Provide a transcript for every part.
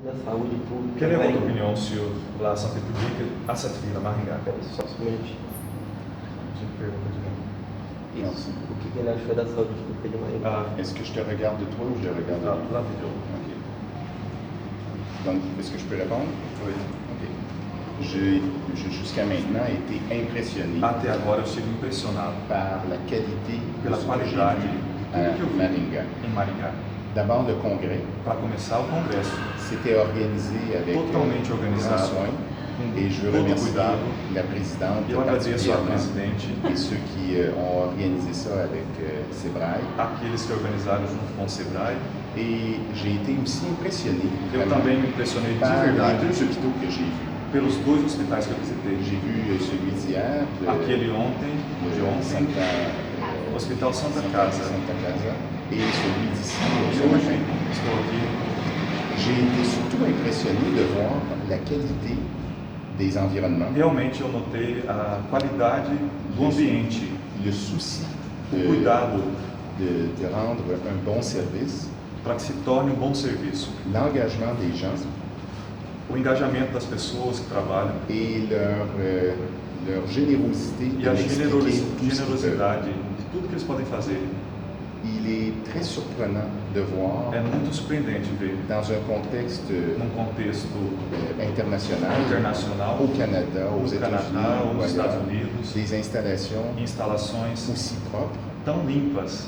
Da saúde pública. Quelle est votre opinion sur la santé publique à cette ville, à Maringá? Só um minutinho. J'ai une pergunta de novo. Isso. O que ele achou da saúde pública de Maringá? Est-ce que je te regarde de toi ou je regarde de lui? La vidéo. Ok. Donc, est-ce que je peux répondre? Oui. Ok. J'ai jusqu'à maintenant été impressionné Até agora eu estive impressionado par la qualité de pela ce que j'ai qualidade vu de tudo que eu à vi Maringá. em Maringá. D'abord, le congrès, Para começar, o congresso, c'était organisé avec totalmente grand organizado, soin. com Et je veux todo remercier cuidado. la présidente Eu agradeço à particulièrement presidente, et ceux qui ont organisé ça avec Sebrae. aqueles que organizaram junto com o Sebrae. Et j'ai été aussi impressionné Eu vraiment também me impressionei de par les verdade deux hôpitaux que j'ai vus. pelos dois hospitais que eu visitei. J'ai vu celui d'hier, Aquele ontem, de ontem, o Hospital Santa Casa. Santa Casa, et celui d'ici, E ce hoje matin. estou aqui. J'ai été surtout impressionné de voir la qualité des environnements, Realmente eu notei a qualidade do ambiente, le souci o cuidado de rendre un bon service, para que se torne um bom serviço, l'engagement des gens o engajamento das pessoas que trabalham et leur générosité e de a m'expliquer tout ce qu'ils peuvent. generosidade de tudo que eles podem fazer. Il est très surprenant de voir É muito surpreendente ver, dans un contexte num contexto international, internacional, au Canada, aux no États-Unis Canadá ou ou nos Estados ailleurs, Unidos, des installations instalações aussi propres, tão limpas,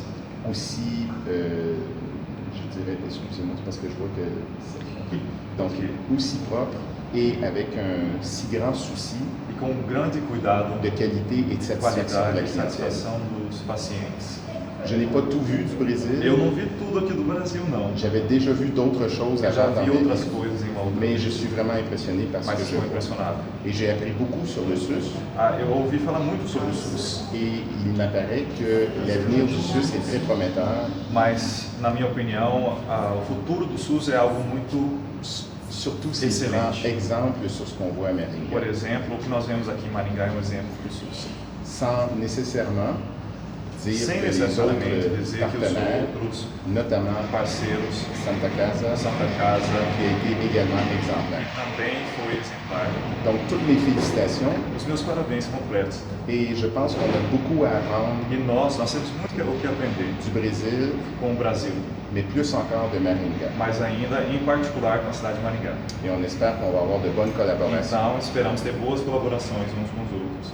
aussi, je dirais, excusez-moi, c'est parce que je vois que c'est ok. Donc, aussi propres et avec un si grand souci e com um grande cuidado, de qualité et de satisfaction de qualidade la e clientèle. satisfação dos pacientes. Je n'ai pas tout vu du Brésil. Eu não vi tudo aqui do Brasil, não. J'avais déjà vu d'autres choses Eu já avant dans vi mes outras livres, coisas em uma outra mais vida, je suis vraiment impressionné par ce mas que je estou vois. impressionado. Et j'ai appris beaucoup sur le SUS. Eu ouvi falar muito sobre o SUS, Et il m'apparaît que l'avenir du SUS est très prometteur, mas, na minha opinião, o futuro do SUS é algo muito, surtout si Excellent. on prend exemple sur ce qu'on voit à Maringá, por exemplo, o que nós vemos aqui em Maringá é um exemplo do SUS. sans nécessairement dire Sem que les necessariamente autres dizer que os partenaires, outros notamment parceiros, Santa Casa, Santa Casa, qui a été également que exemplaire. também foi exemplar. Donc toutes mes félicitations Os meus parabéns completos. et je pense qu'on a beaucoup à apprendre E nós temos muito o que aprender du Brésil, com o Brasil, mais plus encore de Maringá. mas ainda, em particular, com a cidade de Maringá. Et on espère qu'on va avoir de bonnes collaborations. Então, esperamos ter boas colaborações uns com os outros.